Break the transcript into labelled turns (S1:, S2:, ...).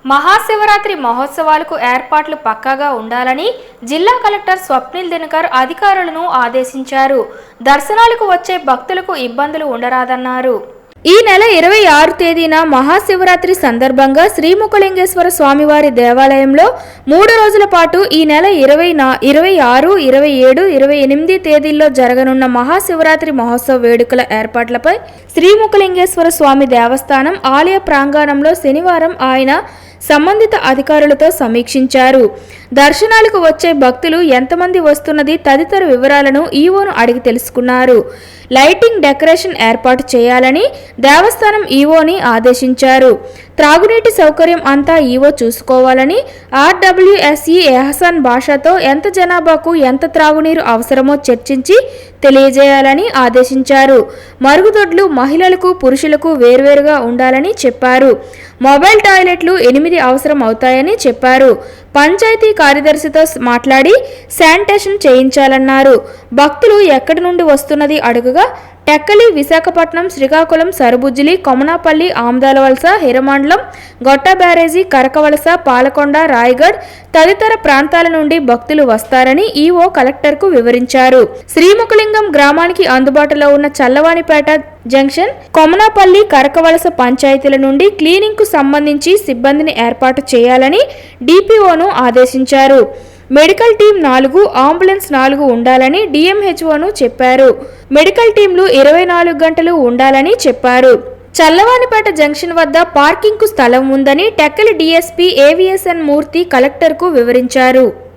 S1: మహాశివరాత్రి మహోత్సవాలకు ఏర్పాట్లు పక్కాగా ఉండాలని జిల్లా కలెక్టర్ స్వప్నిల్ దినకర్ అధికారులను ఆదేశించారు. దర్శనాలకు వచ్చే భక్తులకు ఇబ్బందులు ఉండరాదన్నారు. ఈ నెల 26 తేదీన మహాశివరాత్రి సందర్భంగా శ్రీముఖలింగేశ్వర స్వామివారి దేవాలయంలో 3 రోజుల పాటు ఈ నెల 26, 27, 28 తేదీల్లో జరగనున్న మహాశివరాత్రి మహోత్సవ వేడుకల ఏర్పాట్లపై శ్రీముఖలింగేశ్వర స్వామి దేవస్థానం ఆలయ ప్రాంగణంలో శనివారం ఆయన సంబంధిత అధికారులతో సమీక్షించారు. దర్శనాలకు వచ్చే భక్తులు ఎంతమంది వస్తున్నది తదితర వివరాలను ఈవోను అడిగి తెలుసుకున్నారు. లైటింగ్, డెకరేషన్ ఏర్పాటు చేయాలని దేవస్థానం ఈవోని ఆదేశించారు. త్రాగునీటి సౌకర్యం అంతా ఈవో చూసుకోవాలని, ఆర్డబ్ల్యూఎస్ఈ ఎహసాన్ భాషతో ఎంత జనాభాకు ఎంత త్రాగునీరు అవసరమో చర్చించి తెలియజేయాలని ఆదేశించారు. మరుగుదొడ్లు మహిళలకు, పురుషులకు వేర్వేరుగా ఉండాలని చెప్పారు. మొబైల్ టాయిలెట్లు 8 అవసరం అవుతాయని చెప్పారు. పంచాయతీ కార్యదర్శితో మాట్లాడి శానిటేషన్ చేయించాలన్నారు. భక్తులు ఎక్కడి నుండి వస్తున్నది అడుగుగా టెక్కలి, విశాఖపట్నం, శ్రీకాకుళం, సరుబుజ్జిలి, కొమనాపల్లి, ఆమదాలవలస, హిరమండలం, గొట్ట బ్యారేజీ, కరకవలస, పాలకొండ, రాయగఢ్ తదితర ప్రాంతాల నుండి భక్తులు వస్తారని ఈవో కలెక్టర్కు వివరించారు. శ్రీముఖలింగం గ్రామానికి అందుబాటులో ఉన్న చల్లవానిపేట జంక్షన్, కొమనాపల్లి, కరకవలస పంచాయతీల నుండి క్లీనింగ్కు సంబంధించి సిబ్బందిని ఏర్పాటు చేయాలని డిపిఓను ఆదేశించారు. మెడికల్ టీం 4, అంబులెన్స్ 4 ఉండాలని డిఎంహెచ్ఓను చెప్పారు. మెడికల్ టీంలు 24 గంటలు ఉండాలని చెప్పారు. చల్లవానిపేట జంక్షన్ వద్ద పార్కింగ్కు స్థలం ఉందని టెక్కలి డిఎస్పీ ఏవిఎస్ఎన్ మూర్తి కలెక్టర్కు వివరించారు.